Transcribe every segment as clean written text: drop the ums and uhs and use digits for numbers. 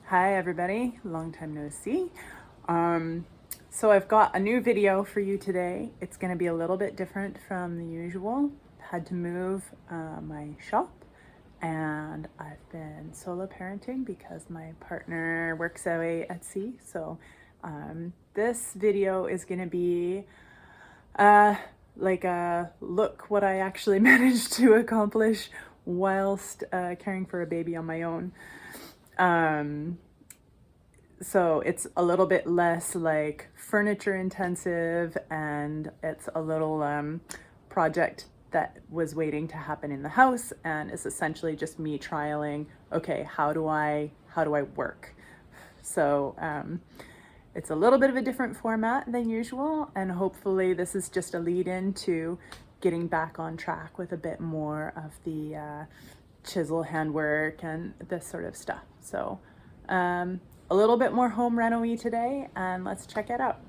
Hi everybody, long time no see. So I've got a new video for you today. It's going to be a little bit different from the usual. Had to move my shop, and I've been solo parenting because my partner works away at sea. So this video is going to be like a look what I actually managed to accomplish whilst caring for a baby on my own. So it's a little bit less like furniture intensive, and it's a little project that was waiting to happen in the house, and it's essentially just me trialing, okay, how do I work? So it's a little bit of a different format than usual, and hopefully this is just a lead in to getting back on track with a bit more of the chisel handwork and this sort of stuff. So a little bit more home reno-y today, and let's check it out.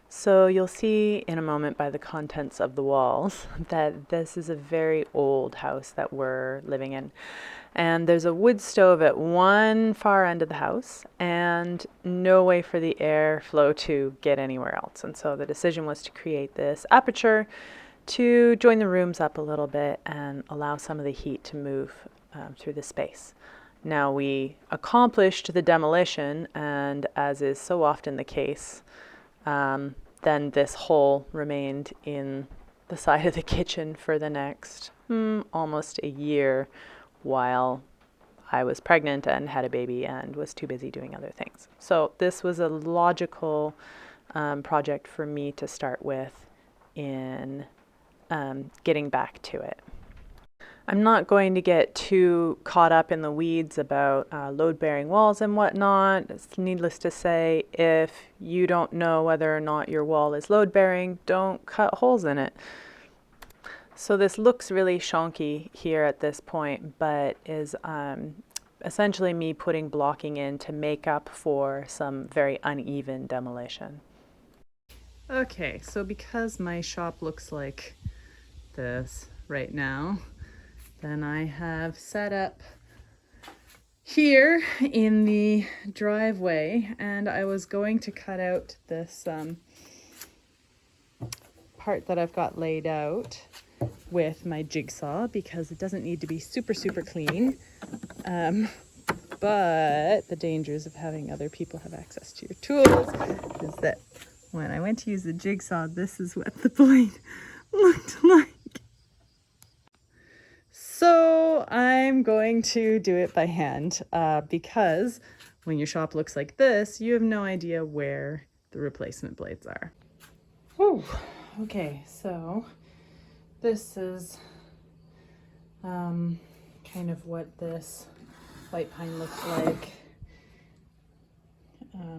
So you'll see in a moment by the contents of the walls that this is a very old house that we're living in. And there's a wood stove at one far end of the house and no way for the airflow to get anywhere else. And so the decision was to create this aperture to join the rooms up a little bit and allow some of the heat to move through the space. Now we accomplished the demolition, and as is so often the case, then this hole remained in the side of the kitchen for the next almost a year while I was pregnant and had a baby and was too busy doing other things. So this was a logical project for me to start with in getting back to it. I'm not going to get too caught up in the weeds about load-bearing walls and whatnot. It's needless to say, if you don't know whether or not your wall is load-bearing, don't cut holes in it. So this looks really shonky here at this point, but is essentially me putting blocking in to make up for some very uneven demolition. Okay, so because my shop looks like this right now, then I have set up here in the driveway, and I was going to cut out this part that I've got laid out with my jigsaw because it doesn't need to be super clean, but the dangers of having other people have access to your tools is that when I went to use the jigsaw, this is what the blade looked like. So I'm going to do it by hand because when your shop looks like this, you have no idea where the replacement blades are. Whew. Okay, so this is kind of what this white pine looks like.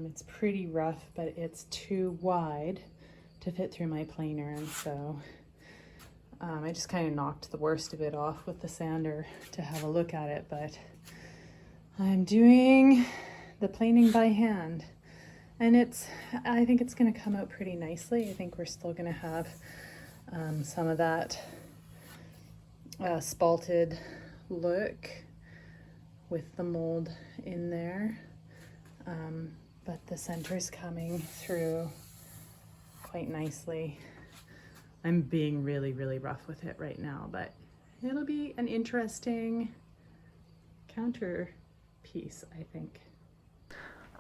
It's pretty rough, but it's too wide to fit through my planer, and so I just kind of knocked the worst of it off with the sander to have a look at it, but I'm doing the planing by hand, and I think it's going to come out pretty nicely. I think we're still going to have some of that spalted look with the mold in there, but the center's coming through quite nicely. I'm being really rough with it right now, but it'll be an interesting counter piece, I think.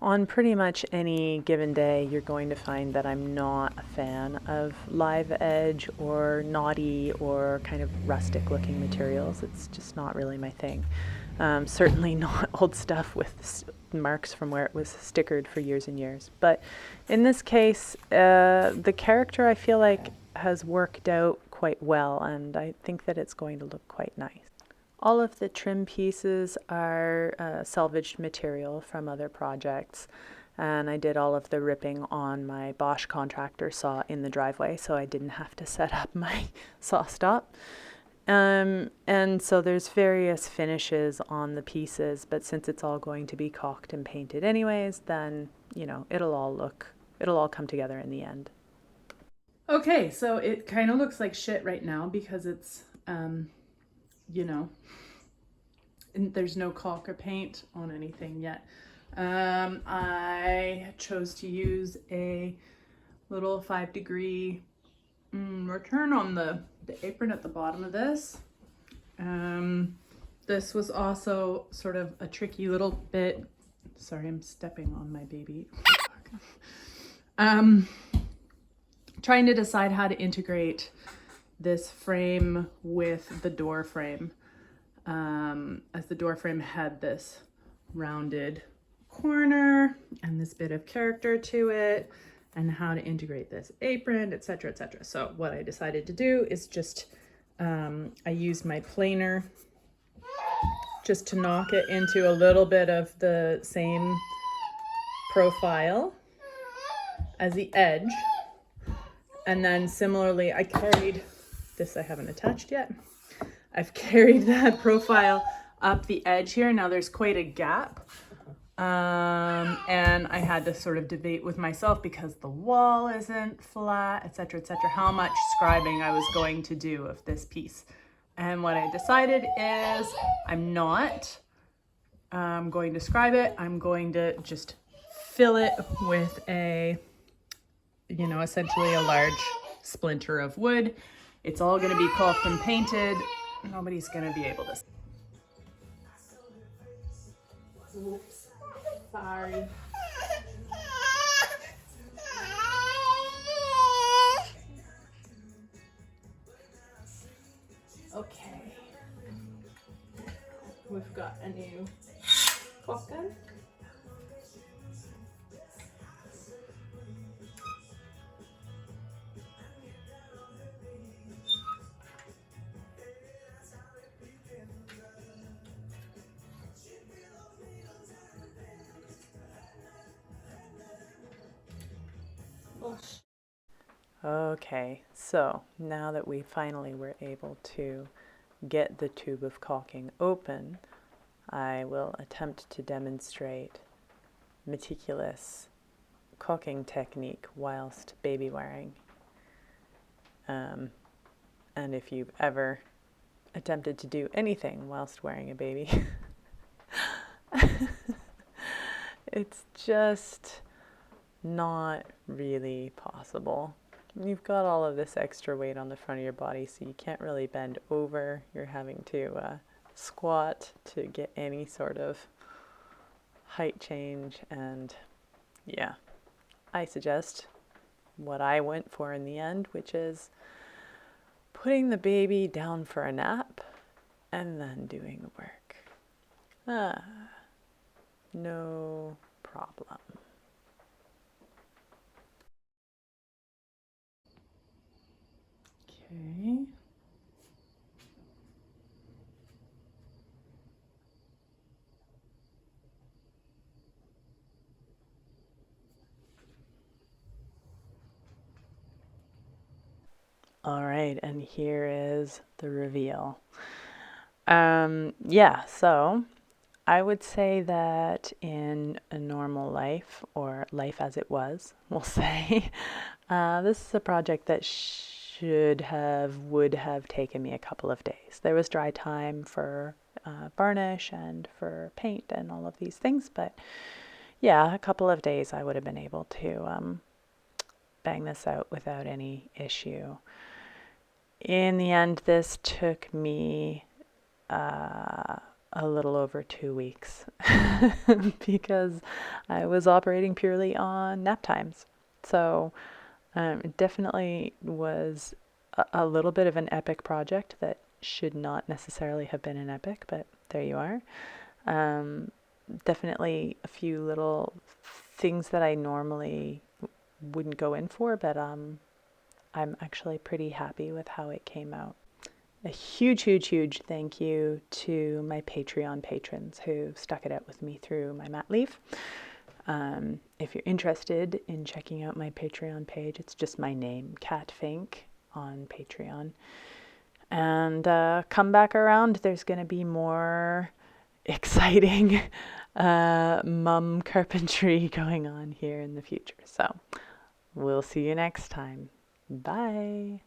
On pretty much any given day, you're going to find that I'm not a fan of live edge or knotty or kind of rustic looking materials. It's just not really my thing. Certainly not old stuff with marks from where it was stickered for years and years. But in this case, the character I feel like has worked out quite well, and I think that it's going to look quite nice. All of the trim pieces are salvaged material from other projects, and I did all of the ripping on my Bosch contractor saw in the driveway, so I didn't have to set up my saw stop. And so there's various finishes on the pieces, but since it's all going to be caulked and painted anyways, then, you know, it'll all come together in the end. Okay, so it kind of looks like shit right now because it's, you know, and there's no caulk or paint on anything yet. I chose to use a little 5-degree return on the apron at the bottom of this. This was also sort of a tricky little bit. Sorry, I'm stepping on my baby. Trying to decide how to integrate this frame with the door frame, as the door frame had this rounded corner and this bit of character to it, and how to integrate this apron, etc., etc. So what I decided to do is just I used my planer just to knock it into a little bit of the same profile as the edge. And then similarly, I carried this, I haven't attached yet. I've carried that profile up the edge here. Now there's quite a gap. And I had to sort of debate with myself, because the wall isn't flat, etc., etc., how much scribing I was going to do of this piece. And what I decided is I'm not going to scribe it. I'm going to just fill it with a, you know, essentially a large splinter of wood. It's all going to be caulked and painted. Nobody's going to be able to. Oops. Sorry. Okay. We've got a new caulk gun. Okay, so now that we finally were able to get the tube of caulking open, I will attempt to demonstrate meticulous caulking technique whilst baby wearing. And if you've ever attempted to do anything whilst wearing a baby, it's just not really possible. You've got all of this extra weight on the front of your body, so you can't really bend over. You're having to squat to get any sort of height change, and yeah, I suggest what I went for in the end, which is putting the baby down for a nap and then doing the work. No problem. Okay. All right, and here is the reveal. Yeah, so I would say that in a normal life, or life as it was, we'll say, this is a project that would have taken me a couple of days. There was dry time for varnish and for paint and all of these things, but yeah, a couple of days I would have been able to bang this out without any issue. In the end, this took me a little over 2 weeks because I was operating purely on nap times. So it definitely was a little bit of an epic project that should not necessarily have been an epic, but there you are. Definitely a few little things that I normally wouldn't go in for, but I'm actually pretty happy with how it came out. A huge, huge, huge thank you to my Patreon patrons who stuck it out with me through my mat leave. If you're interested in checking out my Patreon page, it's just my name, Kat Fink, on Patreon. And come back around, there's going to be more exciting mum carpentry going on here in the future. So we'll see you next time. Bye.